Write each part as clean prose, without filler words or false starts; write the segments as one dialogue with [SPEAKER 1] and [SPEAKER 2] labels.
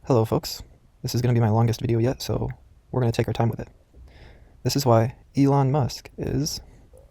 [SPEAKER 1] Hello folks, this is going to be my longest video yet, so we're going to take our time with it. This is why Elon Musk is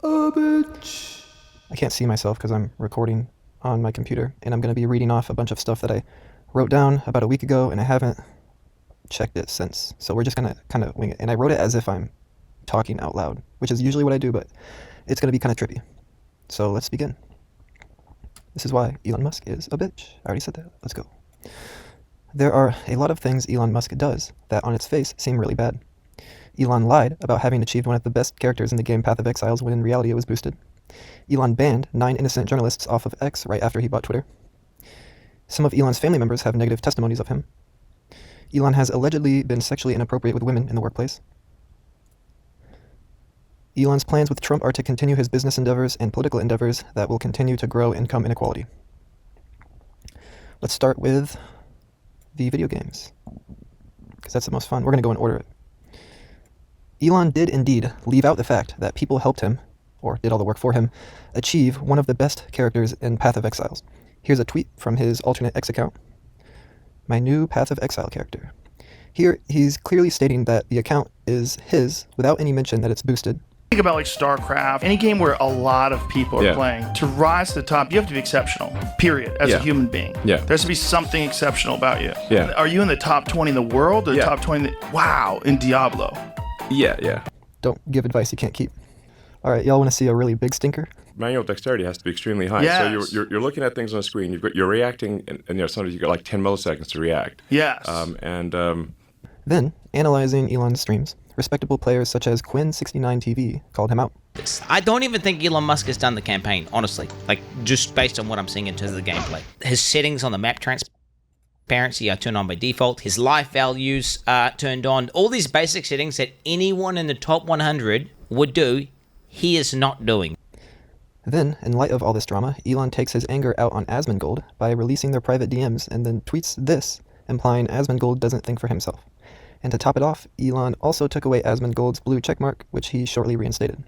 [SPEAKER 1] a bitch. I can't see myself because I'm recording on my computer, and I'm going to be reading off a bunch of stuff that I wrote down about a week ago, and I haven't checked it since, so we're just going to kind of wing it. And I wrote it as if I'm talking out loud, which is usually what I do, but it's going to be kind of trippy. So let's begin. This is why Elon Musk is a bitch. I already said that. Let's go. There are a lot of things Elon Musk does that on its face seem really bad. Elon lied about having achieved one of the best characters in the game Path of Exiles when in reality it was boosted. Elon banned 9 innocent journalists off of X right after he bought Twitter. Some of Elon's family members have negative testimonies of him. Elon has allegedly been sexually inappropriate with women in the workplace. Elon's plans with Trump are to continue his business endeavors and political endeavors that will continue to grow income inequality. Let's start with the video games, because that's the most fun. We're going to go in order. Elon did indeed leave out the fact that people helped him, or did all the work for him, achieve one of the best characters in Path of Exiles. Here's a tweet from his alternate X account. My new Path of Exile character. Here, he's clearly stating that the account is his without any mention that it's boosted.
[SPEAKER 2] Think about like StarCraft, any game where a lot of people are playing. To rise to the top, you have to be exceptional, period, as a human being.
[SPEAKER 3] Yeah.
[SPEAKER 2] There has to be something exceptional about you.
[SPEAKER 3] Yeah.
[SPEAKER 2] Are you in the top 20 in the world or the top 20? Wow, in Diablo.
[SPEAKER 3] Yeah.
[SPEAKER 1] Don't give advice you can't keep. All right, y'all want to see a really big stinker?
[SPEAKER 3] Manual dexterity has to be extremely high.
[SPEAKER 2] Yes.
[SPEAKER 3] So you're looking at things on a screen. You're reacting, and sometimes you got like 10 milliseconds to react.
[SPEAKER 2] Yes.
[SPEAKER 1] Then, analyzing Elon's streams, respectable players such as Quinn69TV called him out.
[SPEAKER 4] I don't even think Elon Musk has done the campaign, honestly. Like, just based on what I'm seeing in terms of the gameplay. His settings on the map transparency are turned on by default. His life values are turned on. All these basic settings that anyone in the top 100 would do, he is not doing.
[SPEAKER 1] Then, in light of all this drama, Elon takes his anger out on Asmongold by releasing their private DMs and then tweets this, implying Asmongold doesn't think for himself. And to top it off, Elon also took away Asmongold's blue checkmark, which he shortly reinstated.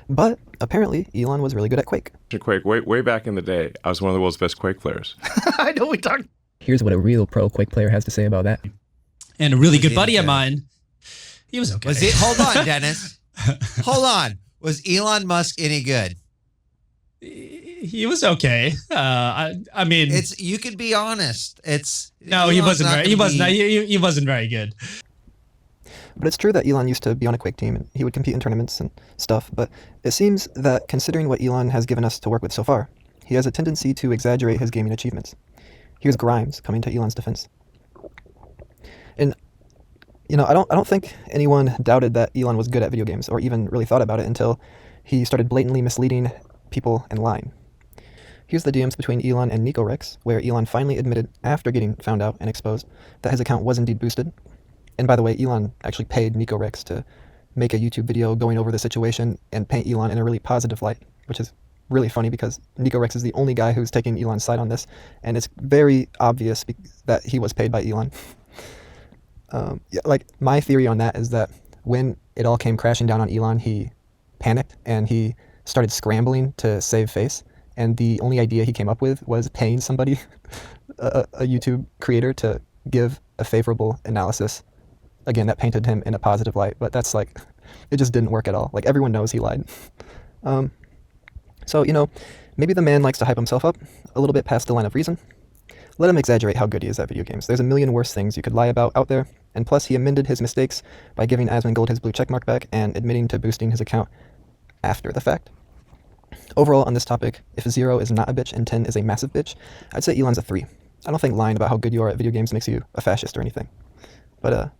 [SPEAKER 1] But apparently, Elon was really good at Quake.
[SPEAKER 3] Quake, way back in the day, I was one of the world's best Quake players.
[SPEAKER 2] I know we talked.
[SPEAKER 1] Here's what a real pro Quake player has to say about that.
[SPEAKER 5] And a really good buddy of mine, he was okay.
[SPEAKER 6] Hold on, Dennis. Hold on. Was Elon Musk any good?
[SPEAKER 5] He was okay. I mean,
[SPEAKER 6] you could be honest.
[SPEAKER 5] He wasn't very good.
[SPEAKER 1] But it's true that Elon used to be on a Quake team and he would compete in tournaments and stuff, but it seems that considering what Elon has given us to work with so far, he has a tendency to exaggerate his gaming achievements. Here's Grimes coming to Elon's defense. And I don't think anyone doubted that Elon was good at video games or even really thought about it until he started blatantly misleading people and lying. Here's the DMs between Elon and Nico Rex, where Elon finally admitted, after getting found out and exposed, that his account was indeed boosted. And by the way, Elon actually paid Nico Rex to make a YouTube video going over the situation and paint Elon in a really positive light, which is really funny because Nico Rex is the only guy who's taking Elon's side on this, and it's very obvious that he was paid by Elon. My theory on that is that when it all came crashing down on Elon, he panicked and he started scrambling to save face. And the only idea he came up with was paying somebody, a YouTube creator, to give a favorable analysis. Again, that painted him in a positive light, but that's it just didn't work at all. Everyone knows he lied. So, maybe the man likes to hype himself up a little bit past the line of reason. Let him exaggerate how good he is at video games. There's a million worse things you could lie about out there, and plus he amended his mistakes by giving Asmongold his blue checkmark back and admitting to boosting his account after the fact. Overall, on this topic, if 0 is not a bitch and 10 is a massive bitch, I'd say Elon's a 3. I don't think lying about how good you are at video games makes you a fascist or anything. But,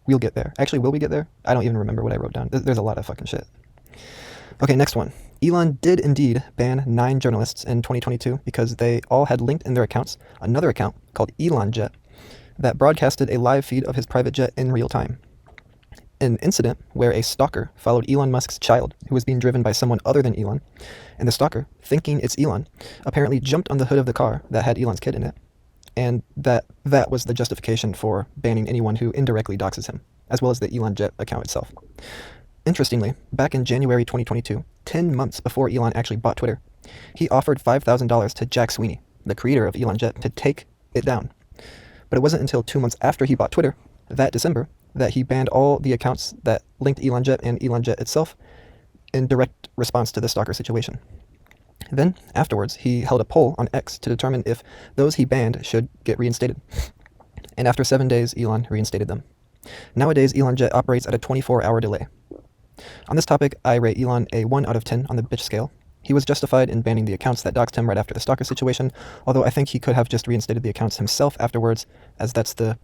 [SPEAKER 1] we'll get there. Actually, will we get there? I don't even remember what I wrote down. There's a lot of fucking shit. Okay, next one. Elon did indeed ban 9 journalists in 2022 because they all had linked in their accounts another account called Elon Jet that broadcasted a live feed of his private jet in real time. An incident where a stalker followed Elon Musk's child, who was being driven by someone other than Elon, and the stalker, thinking it's Elon, apparently jumped on the hood of the car that had Elon's kid in it, and that was the justification for banning anyone who indirectly doxes him, as well as the Elon Jet account itself. Interestingly, back in January 2022, 10 months before Elon actually bought Twitter, he offered $5,000 to Jack Sweeney, the creator of Elon Jet, to take it down. But it wasn't until 2 months after he bought Twitter, that December, that he banned all the accounts that linked ElonJet and ElonJet itself in direct response to the stalker situation. Then, afterwards, he held a poll on X to determine if those he banned should get reinstated. And after 7 days, Elon reinstated them. Nowadays, ElonJet operates at a 24-hour delay. On this topic, I rate Elon a 1 out of 10 on the bitch scale. He was justified in banning the accounts that doxed him right after the stalker situation, although I think he could have just reinstated the accounts himself afterwards, as that's the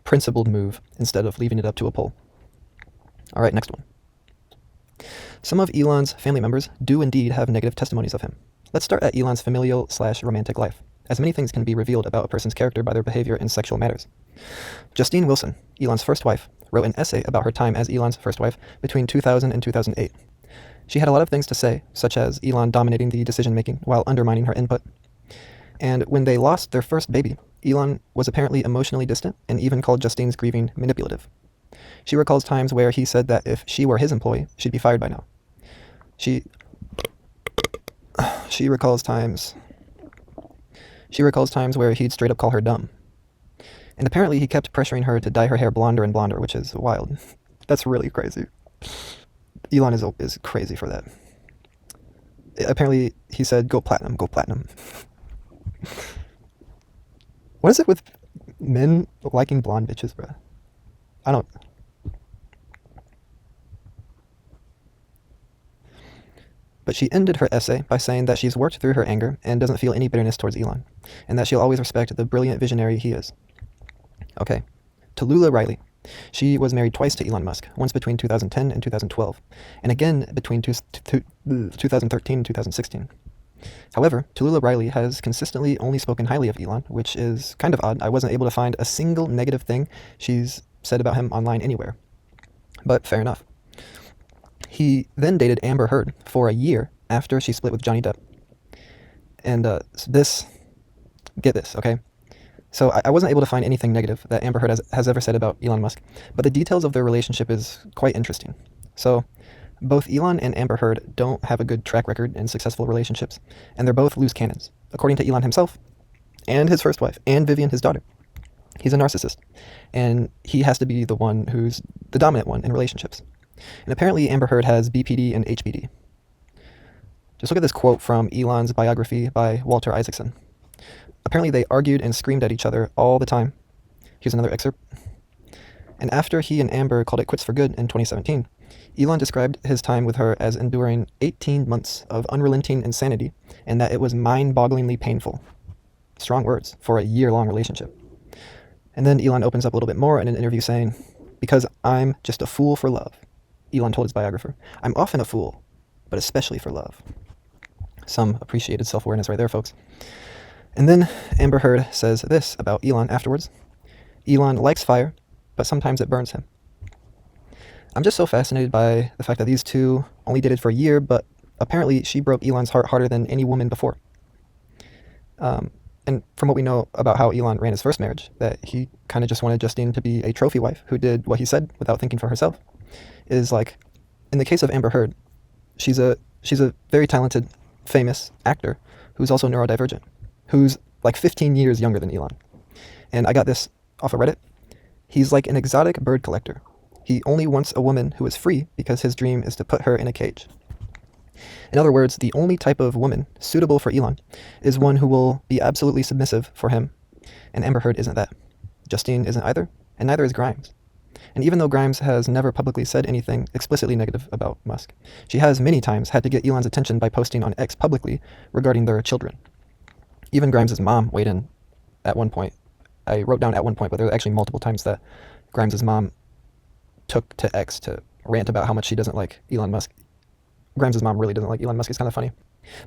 [SPEAKER 1] principled move, instead of leaving it up to a poll. Alright, next one. Some of Elon's family members do indeed have negative testimonies of him. Let's start at Elon's familial/romantic life, as many things can be revealed about a person's character by their behavior in sexual matters. Justine Wilson, Elon's first wife, wrote an essay about her time as Elon's first wife between 2000 and 2008. She had a lot of things to say, such as Elon dominating the decision-making while undermining her input. And when they lost their first baby, Elon was apparently emotionally distant and even called Justine's grieving manipulative. She recalls times where he said that if she were his employee, she'd be fired by now. She recalls times where he'd straight up call her dumb. And apparently he kept pressuring her to dye her hair blonder and blonder, which is wild. That's really crazy. Elon is crazy for that. Apparently he said, go platinum, go platinum. What is it with men liking blonde bitches, bruh? I don't... But she ended her essay by saying that she's worked through her anger and doesn't feel any bitterness towards Elon, and that she'll always respect the brilliant visionary he is. Okay, Tallulah Riley. She was married twice to Elon Musk, once between 2010 and 2012, and again between 2013 and 2016. However, Tallulah Riley has consistently only spoken highly of Elon, which is kind of odd. I wasn't able to find a single negative thing she's said about him online anywhere. But fair enough. He then dated Amber Heard for a year after she split with Johnny Depp. And get this, okay? So I wasn't able to find anything negative that Amber Heard has ever said about Elon Musk, but the details of their relationship is quite interesting. So both Elon and Amber Heard don't have a good track record in successful relationships, and they're both loose cannons, according to Elon himself, and his first wife, and Vivian, his daughter. He's a narcissist, and he has to be the one who's the dominant one in relationships. And apparently Amber Heard has BPD and HBD. Just look at this quote from Elon's biography by Walter Isaacson. Apparently they argued and screamed at each other all the time. Here's another excerpt. And after he and Amber called it quits for good in 2017, Elon described his time with her as enduring 18 months of unrelenting insanity, and that it was mind-bogglingly painful. Strong words for a year-long relationship. And then Elon opens up a little bit more in an interview saying, "Because I'm just a fool for love," Elon told his biographer. "I'm often a fool, but especially for love." Some appreciated self-awareness right there, folks. And then Amber Heard says this about Elon afterwards. "Elon likes fire, but sometimes it burns him." I'm just so fascinated by the fact that these two only dated for a year, but apparently she broke Elon's heart harder than any woman before. And from what we know about how Elon ran his first marriage, that he kind of just wanted Justine to be a trophy wife who did what he said without thinking for herself, is like, in the case of Amber Heard, she's a very talented, famous actor who's also neurodivergent, who's like 15 years younger than Elon. And I got this off of Reddit. He's like an exotic bird collector. He only wants a woman who is free because his dream is to put her in a cage. In other words, the only type of woman suitable for Elon is one who will be absolutely submissive for him. And Amber Heard isn't that. Justine isn't either, and neither is Grimes. And even though Grimes has never publicly said anything explicitly negative about Musk, she has many times had to get Elon's attention by posting on X publicly regarding their children. Even Grimes' mom weighed in at one point. I wrote down at one point, but there were actually multiple times that Grimes' mom took to X to rant about how much she doesn't like Elon Musk. Grimes' mom really doesn't like Elon Musk. It's kind of funny.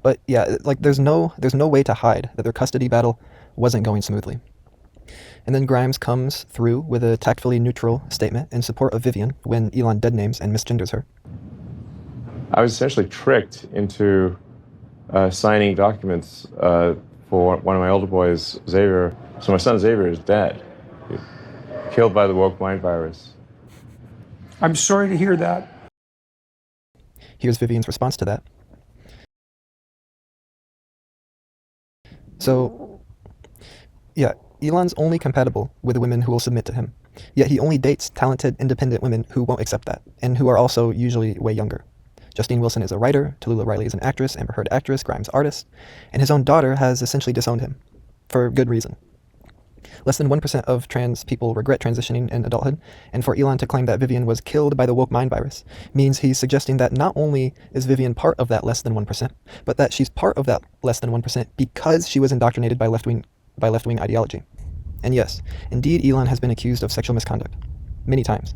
[SPEAKER 1] But yeah, like there's no way to hide that their custody battle wasn't going smoothly. And then Grimes comes through with a tactfully neutral statement in support of Vivian when Elon deadnames and misgenders her.
[SPEAKER 3] I was essentially tricked into signing documents for one of my older boys, Xavier. So my son Xavier is dead, killed by the woke mind virus.
[SPEAKER 7] I'm sorry to hear that.
[SPEAKER 1] Here's Vivian's response to that. So, yeah, Elon's only compatible with women who will submit to him, yet he only dates talented, independent women who won't accept that, and who are also usually way younger. Justine Wilson is a writer, Tallulah Riley is an actress, Amber Heard actress, Grimes artist, and his own daughter has essentially disowned him, for good reason. Less than 1% of trans people regret transitioning in adulthood, and for Elon to claim that Vivian was killed by the woke mind virus means he's suggesting that not only is Vivian part of that less than 1%, but that she's part of that less than 1% because she was indoctrinated by left-wing ideology. And yes, indeed Elon has been accused of sexual misconduct, many times.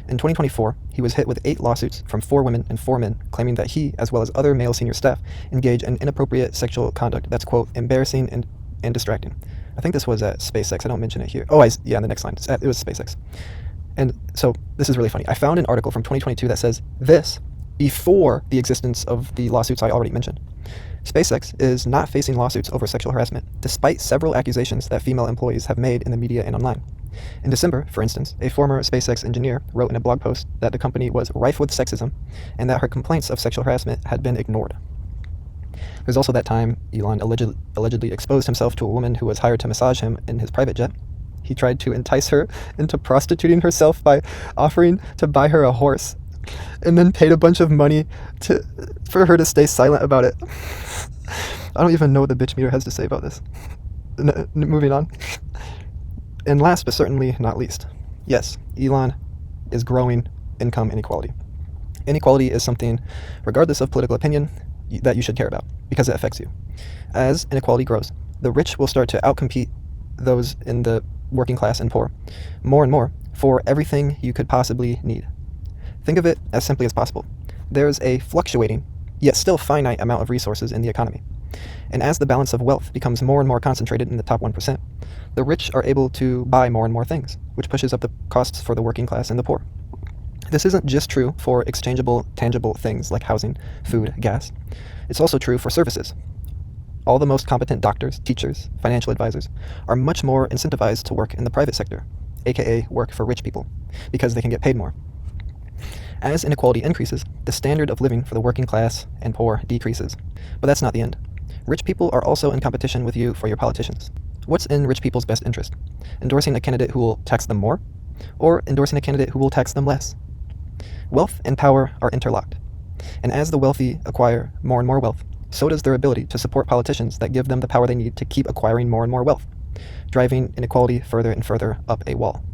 [SPEAKER 1] In 2024, he was hit with 8 lawsuits from 4 women and 4 men claiming that he, as well as other male senior staff, engage in inappropriate sexual conduct that's, quote, embarrassing and distracting. I think this was at SpaceX. I don't mention it here. Oh, yeah, on the next line. It was SpaceX. And so this is really funny. I found an article from 2022 that says this before the existence of the lawsuits I already mentioned. SpaceX is not facing lawsuits over sexual harassment, despite several accusations that female employees have made in the media and online. In December, for instance, a former SpaceX engineer wrote in a blog post that the company was rife with sexism and that her complaints of sexual harassment had been ignored. There's also that time Elon allegedly exposed himself to a woman who was hired to massage him in his private jet. He tried to entice her into prostituting herself by offering to buy her a horse, and then paid a bunch of money for her to stay silent about it. I don't even know what the bitch meter has to say about this. Moving on. And last but certainly not least, yes, Elon is growing income inequality. Inequality is something, regardless of political opinion, that you should care about, because it affects you. As inequality grows, the rich will start to outcompete those in the working class and poor more and more for everything you could possibly need. Think of it as simply as possible. There's a fluctuating, yet still finite amount of resources in the economy. And as the balance of wealth becomes more and more concentrated in the top 1%, the rich are able to buy more and more things, which pushes up the costs for the working class and the poor. This isn't just true for exchangeable, tangible things like housing, food, gas. It's also true for services. All the most competent doctors, teachers, financial advisors are much more incentivized to work in the private sector, aka work for rich people, because they can get paid more. As inequality increases, the standard of living for the working class and poor decreases. But that's not the end. Rich people are also in competition with you for your politicians. What's in rich people's best interest? Endorsing a candidate who will tax them more, or endorsing a candidate who will tax them less? Wealth and power are interlocked. And as the wealthy acquire more and more wealth, so does their ability to support politicians that give them the power they need to keep acquiring more and more wealth, driving inequality further and further up a wall.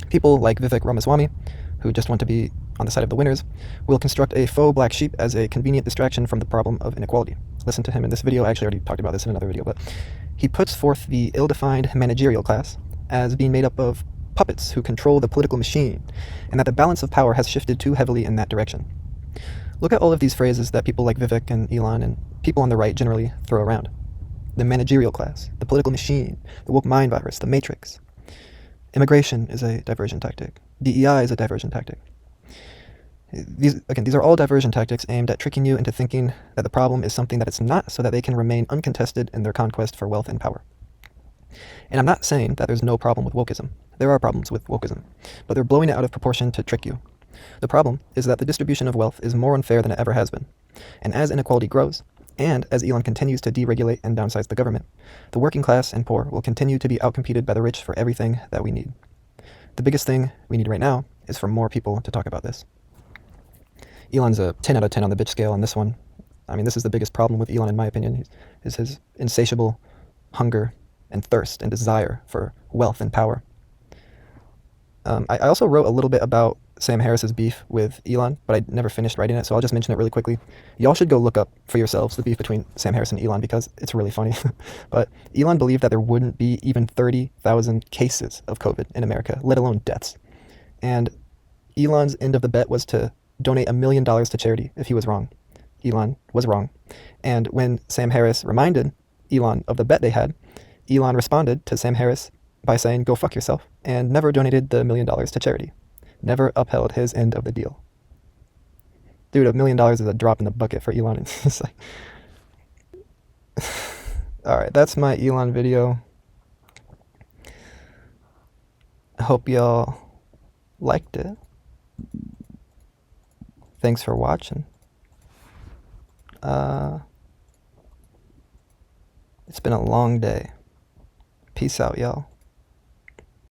[SPEAKER 1] People like Vivek Ramaswamy, who just want to be on the side of the winners, will construct a faux black sheep as a convenient distraction from the problem of inequality. Listen to him in this video. I actually already talked about this in another video, but he puts forth the ill-defined managerial class as being made up of puppets who control the political machine, and that the balance of power has shifted too heavily in that direction. Look at all of these phrases that people like Vivek and Elon and people on the right generally throw around. The managerial class, the political machine, the woke mind virus, the matrix. Immigration is a diversion tactic. DEI is a diversion tactic. These are all diversion tactics aimed at tricking you into thinking that the problem is something that it's not, so that they can remain uncontested in their conquest for wealth and power. And I'm not saying that there's no problem with wokeism. There are problems with wokeism, but they're blowing it out of proportion to trick you. The problem is that the distribution of wealth is more unfair than it ever has been. And as inequality grows, and as Elon continues to deregulate and downsize the government, the working class and poor will continue to be outcompeted by the rich for everything that we need. The biggest thing we need right now is for more people to talk about this. Elon's a 10 out of 10 on the bitch scale on this one. I mean, this is the biggest problem with Elon, in my opinion, is his insatiable hunger and thirst and desire for wealth and power. I also wrote a little bit about Sam Harris's beef with Elon, but I never finished writing it, so I'll just mention it really quickly. Y'all should go look up for yourselves the beef between Sam Harris and Elon, because it's really funny. But Elon believed that there wouldn't be even 30,000 cases of COVID in America, let alone deaths. And Elon's end of the bet was to donate $1 million to charity if he was wrong. Elon was wrong. And when Sam Harris reminded Elon of the bet they had, Elon responded to Sam Harris by saying, "Go fuck yourself," and never donated the $1 million to charity. Never upheld his end of the deal. Dude, $1 million is a drop in the bucket for Elon. It's like... Alright, that's my Elon video. I hope y'all liked it. Thanks for watching. It's been a long day. Peace out, y'all.